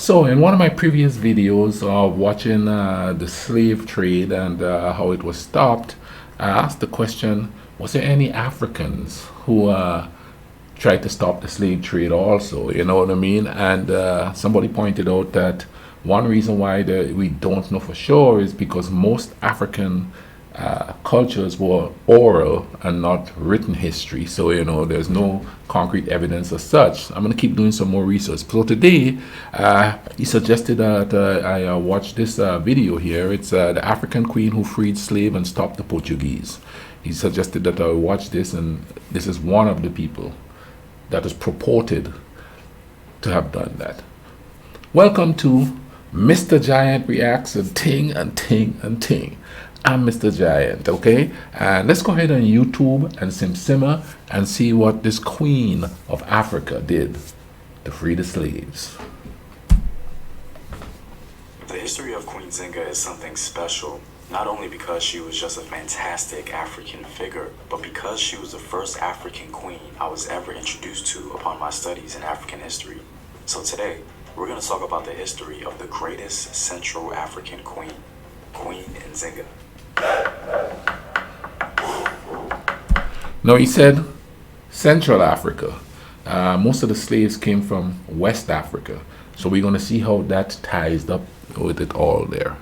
So, in one of my previous videos of watching the slave trade and how it was stopped, I asked the question, was there any Africans who tried to stop the slave trade also? You know what I mean? And somebody pointed out that one reason why we don't know for sure is because most African cultures were oral and not written history. So, there's no concrete evidence as such. I'm going to keep doing some more research. So, today, he suggested that I watch this video here. It's the African queen who freed slave and stopped the Portuguese. He suggested that I watch this, and this is one of the people that is purported to have done that. Welcome to Mr. Giant Reacts and Ting and Ting and Ting. I'm Mr. Giant, okay? And let's go ahead on YouTube and simmer and see what this queen of Africa did to free the slaves. The history of Queen Zinga is something special, not only because she was just a fantastic African figure, but because she was the first African queen I was ever introduced to upon my studies in African history. So today, we're going to talk about the history of the greatest Central African queen, Queen Nzinga. No, he said Central Africa. Most of the slaves came from West Africa. So we're going to see how that ties up with it all there.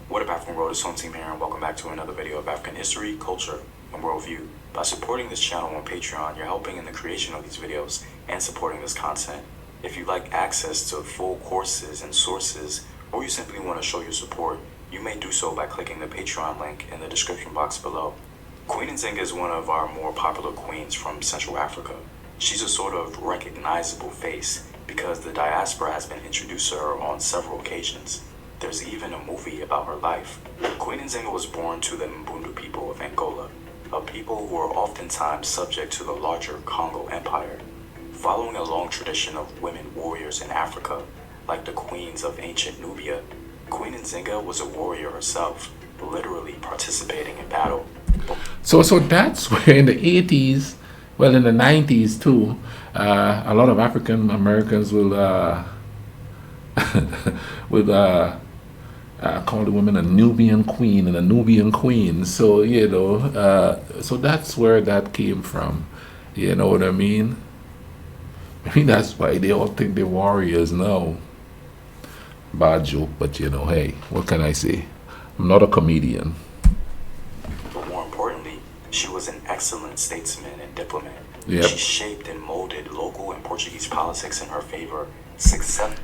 What up, African World? It's Home Team here, and welcome back to another video of African history, culture, and worldview. By supporting this channel on Patreon, you're helping in the creation of these videos and supporting this content. If you'd like access to full courses and sources, or you simply want to show your support, you may do so by clicking the Patreon link in the description box below. Queen Nzinga is one of our more popular queens from Central Africa. She's a sort of recognizable face because the diaspora has been introduced to her on several occasions. There's even a movie about her life. Queen Nzinga was born to the Mbundu people of Angola, a people who are oftentimes subject to the larger Congo Empire. Following a long tradition of women warriors in Africa, like the queens of ancient Nubia, Queen Nzinga was a warrior herself, literally participating in battle. So that's where in the 80s, well, in the 90s too, a lot of African Americans will call the women a Nubian queen and a Nubian queen. So, so that's where that came from. You know what I mean? I mean, that's why they all think they're warriors now. Bad joke, but hey, what can I say? I'm not a comedian. But more importantly, she was an excellent statesman and diplomat. Yep. She shaped and molded local and Portuguese politics in her favor.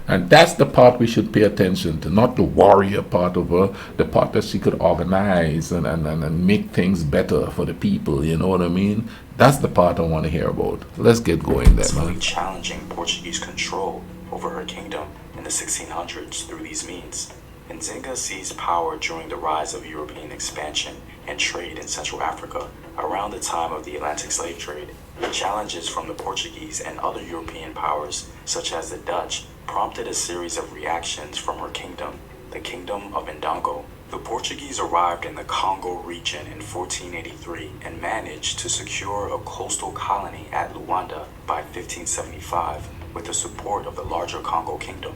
And that's the part we should pay attention to, not the warrior part of her, the part that she could organize and make things better for the people, you know what I mean? That's the part I want to hear about. Let's get going there, man. Challenging Portuguese control over her kingdom in the 1600s through these means. Nzinga seized power during the rise of European expansion and trade in Central Africa around the time of the Atlantic slave trade. Challenges from the Portuguese and other European powers, such as the Dutch, prompted a series of reactions from her kingdom, the Kingdom of Ndongo. The Portuguese arrived in the Congo region in 1483 and managed to secure a coastal colony at Luanda by 1575 with the support of the larger Congo kingdom.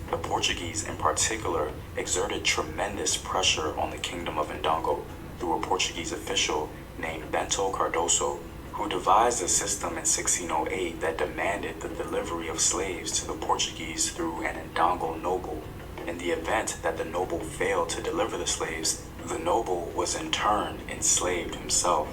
The Portuguese, in particular, exerted tremendous pressure on the Kingdom of Ndongo through a Portuguese official named Bento Cardoso, who devised a system in 1608 that demanded the delivery of slaves to the Portuguese through an Ndongo noble. In the event that the noble failed to deliver the slaves, the noble was in turn enslaved himself.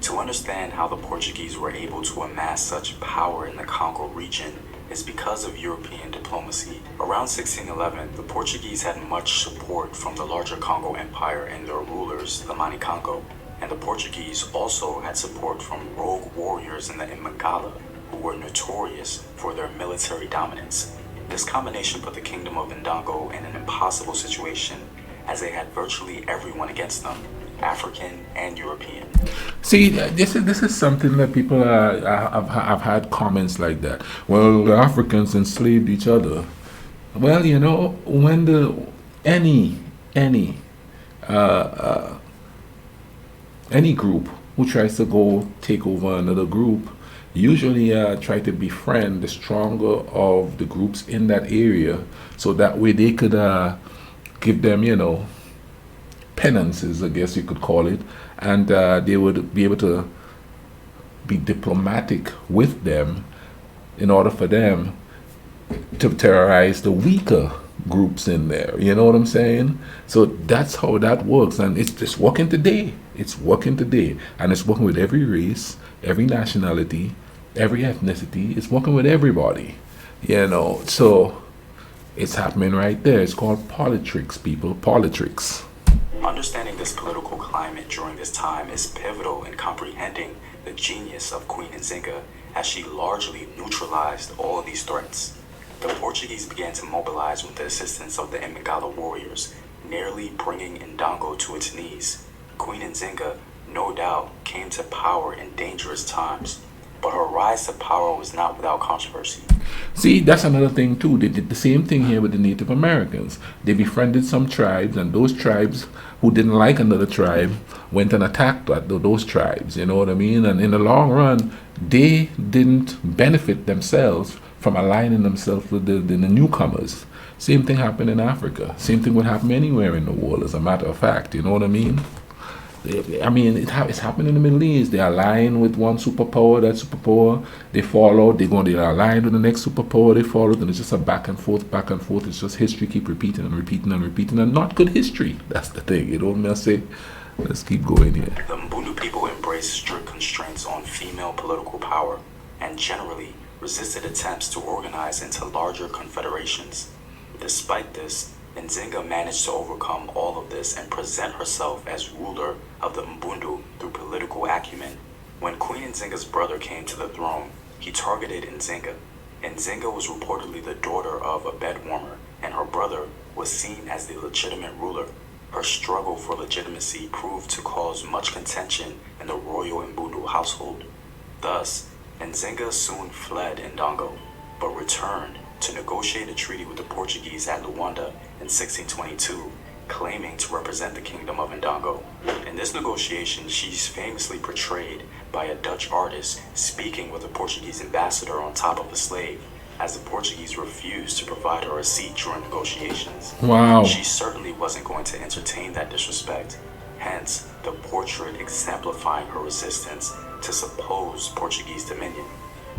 To understand how the Portuguese were able to amass such power in the Congo region is because of European diplomacy. Around 1611, the Portuguese had much support from the larger Congo Empire and their rulers, the Manicongo. And the Portuguese also had support from rogue warriors in the Imagala, who were notorious for their military dominance. This combination put the Kingdom of Ndongo in an impossible situation, as they had virtually everyone against them, African and European. See, this is something that people have had comments like that. Well, the Africans enslaved each other. Well, when any group who tries to go take over another group usually try to befriend the stronger of the groups in that area, so that way they could give them, penances, I guess you could call it, and they would be able to be diplomatic with them in order for them to terrorize the weaker groups in there. You know what I'm saying? So that's how that works, and it's just working today. It's working today, and it's working with every race, every nationality, every ethnicity. It's working with everybody. So it's happening right there. It's called politics, people. Politics. Understanding this political climate during this time is pivotal in comprehending the genius of Queen Nzinga, as she largely neutralized all of these threats. The Portuguese began to mobilize with the assistance of the Imagala warriors, nearly bringing Ndongo to its knees. Queen Nzinga, no doubt, came to power in dangerous times, but her rise to power was not without controversy. See, that's another thing too. They did the same thing here with the Native Americans. They befriended some tribes, and those tribes who didn't like another tribe went and attacked those tribes. You know what I mean? And in the long run, they didn't benefit themselves from aligning themselves with the newcomers. Same thing happened in Africa. Same thing would happen anywhere in the world, as a matter of fact. You know what I mean? It's happening in the Middle East. They align with one superpower, that superpower, they fall out, they align with the next superpower, they fall out, and it's just a back and forth, back and forth. It's just history keep repeating and repeating and repeating, and not good history. That's the thing, you know what I say? Let's keep going here. The Mbundu people embraced strict constraints on female political power and generally resisted attempts to organize into larger confederations. Despite this, Nzinga managed to overcome all of this and present herself as ruler of the Mbundu through political acumen. When Queen Nzinga's brother came to the throne, he targeted Nzinga. Nzinga was reportedly the daughter of a bedwarmer, and her brother was seen as the legitimate ruler. Her struggle for legitimacy proved to cause much contention in the royal Mbundu household. Thus, Nzinga soon fled Ndongo, but returned to negotiate a treaty with the Portuguese at Luanda in 1622, claiming to represent the kingdom of Ndongo. In this negotiation, she's famously portrayed by a Dutch artist speaking with a Portuguese ambassador on top of a slave, as the Portuguese refused to provide her a seat during negotiations. Wow. She certainly wasn't going to entertain that disrespect, hence the portrait exemplifying her resistance to supposed Portuguese dominion.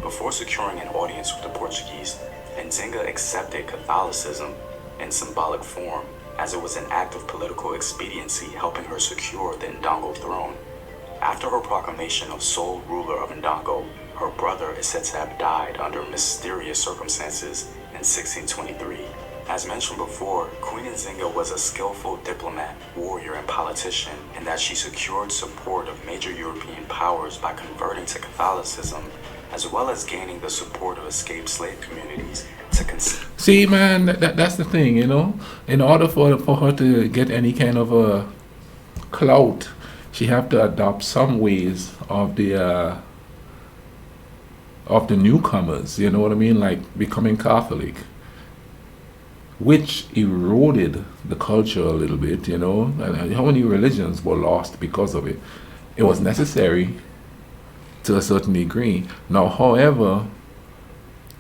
Before securing an audience with the Portuguese, Nzinga accepted Catholicism in symbolic form, as it was an act of political expediency helping her secure the Ndongo throne. After her proclamation of sole ruler of Ndongo, her brother is said to have died under mysterious circumstances in 1623. As mentioned before, Queen Nzinga was a skillful diplomat, warrior, and politician, in that she secured support of major European powers by converting to Catholicism, as well as gaining the support of escaped slave communities to See, man, that's the thing, In order for her to get any kind of a clout, she have to adopt some ways of the newcomers, you know what I mean? Like becoming Catholic, which eroded the culture a little bit, And how many religions were lost because of it? It was necessary to a certain degree. Now, however,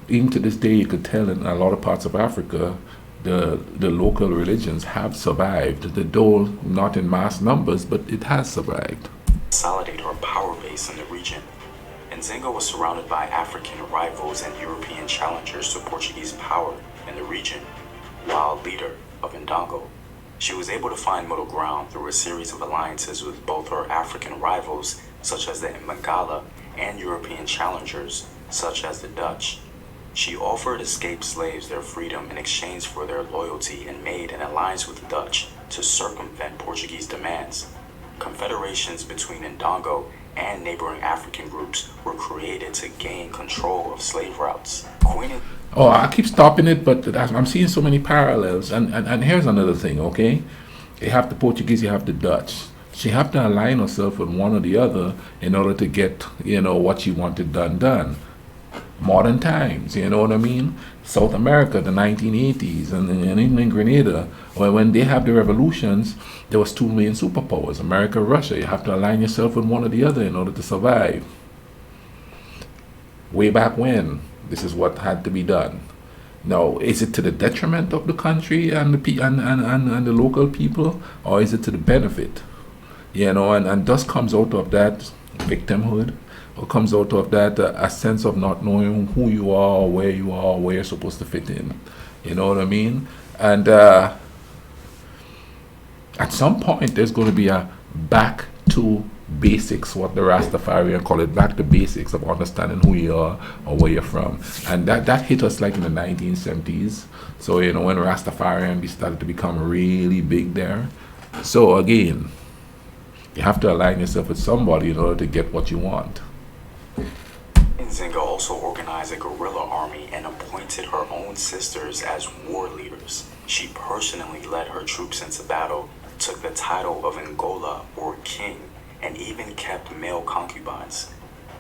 even to this day, you could tell in a lot of parts of Africa, the local religions have survived, though not in mass numbers, but it has survived. Consolidate her power base in the region. Nzinga was surrounded by African rivals and European challengers to Portuguese power in the region, while leader of Ndongo. She was able to find middle ground through a series of alliances with both her African rivals, such as the Imagala, and European challengers, such as the Dutch. She offered escaped slaves their freedom in exchange for their loyalty and made an alliance with the Dutch to circumvent Portuguese demands. Confederations between Ndongo and neighboring African groups were created to gain control of slave routes. Oh, I keep stopping it, but I'm seeing so many parallels. And here's another thing, okay? You have the Portuguese, you have the Dutch. She have to align herself with one or the other in order to get, what she wanted done. modern times, you know what I mean? South America, the 1980s, and even in Grenada, when they have the revolutions, there was two main superpowers, America, Russia. You have to align yourself with one or the other in order to survive. Way back when, this is what had to be done. Now, is it to the detriment of the country and and the local people, or is it to the benefit? You know, and thus comes out of that victimhood, or comes out of that a sense of not knowing who you are, or where you're supposed to fit in. You know what I mean? And at some point, there's going to be a back to basics, what the Rastafarian call it, back to basics of understanding who you are or where you're from. And that hit us like in the 1970s. So, you know, when Rastafarian started to become really big there. So, again, you have to align yourself with somebody in order to get what you want. Nzinga also organized a guerrilla army and appointed her own sisters as war leaders. She personally led her troops into battle, took the title of Angola or king, and even kept male concubines.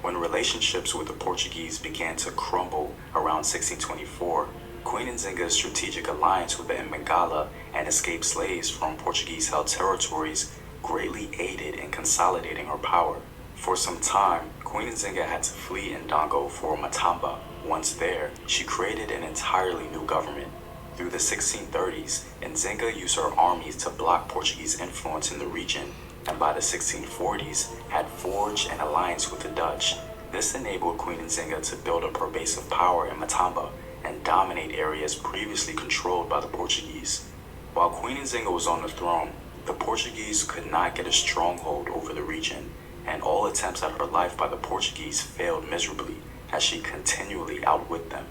When relationships with the Portuguese began to crumble around 1624, Queen Nzinga's strategic alliance with the Mbangala and escaped slaves from Portuguese-held territories greatly aided in consolidating her power. For some time, Queen Nzinga had to flee Ndongo for Matamba. Once there, she created an entirely new government. Through the 1630s, Nzinga used her armies to block Portuguese influence in the region, and by the 1640s had forged an alliance with the Dutch. This enabled Queen Nzinga to build up her base of power in Matamba and dominate areas previously controlled by the Portuguese. While Queen Nzinga was on the throne, the Portuguese could not get a stronghold over the region, and all attempts at her life by the Portuguese failed miserably as she continually outwit them.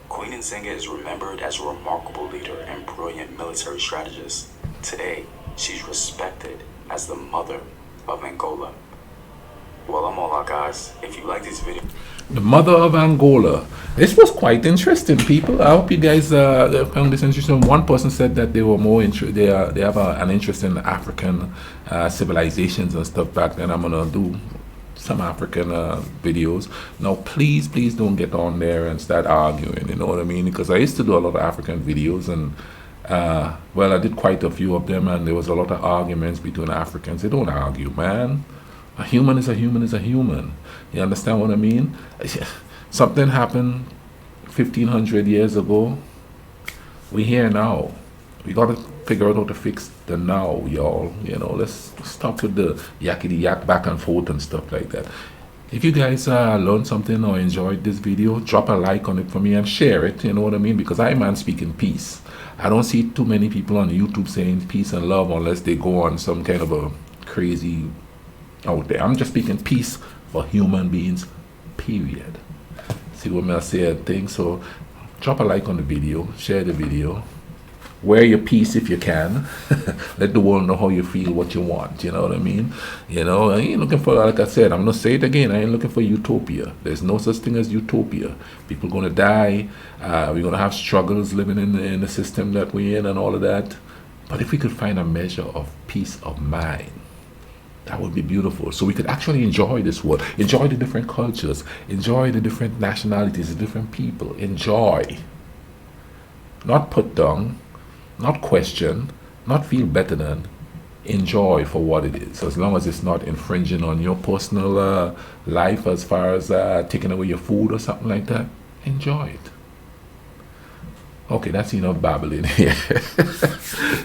Queen Nzinga is remembered as a remarkable leader and brilliant military strategist. Today, she's respected as the mother of Angola. Well, I'm all out, guys. If you like this video, The mother of Angola. This was quite interesting, people. I hope you guys found this interesting. One person said that they were more they have an interest in African civilizations and stuff back then. I'm gonna do some African videos. Now, please don't get on there and start arguing. You know what I mean? Because I used to do a lot of African videos, and well, I did quite a few of them, and there was a lot of arguments between Africans. They don't argue, man. A human is a human is a human. You understand what I mean? Something happened 1500 years ago. We here now. We got to figure out how to fix the now, y'all. You know, let's stop with the yakety yak back and forth and stuff like that. If you guys learned something or enjoyed this video, drop a like on it for me and share it. You know what I mean? Because I man speaking peace. I don't see too many people on YouTube saying peace and love unless they go on some kind of a crazy out there. I'm just speaking peace for human beings, period. See what I say? I think so. Drop a like on the video, share the video, wear your peace if you can. Let the world know how you feel, what you want. You know what I mean? You know, I ain't looking for, like I said, I'm gonna say it again, I ain't looking for utopia. There's no such thing as utopia. People gonna die. We're gonna have struggles living in the system that we're in and all of that. But if we could find a measure of peace of mind, that would be beautiful. So we could actually enjoy this world, enjoy the different cultures, enjoy the different nationalities, the different people. Enjoy. Not put down, not question, not feel better than. Enjoy for what it is, as long as it's not infringing on your personal life as far as taking away your food or something like that. Enjoy it. Okay, that's enough babbling here.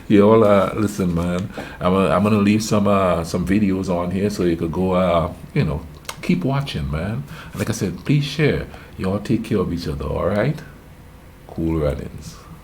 You all, listen, man. I'm gonna leave some videos on here so you could go, you know, keep watching, man. And like I said, please share. You all take care of each other. All right. Cool runnings.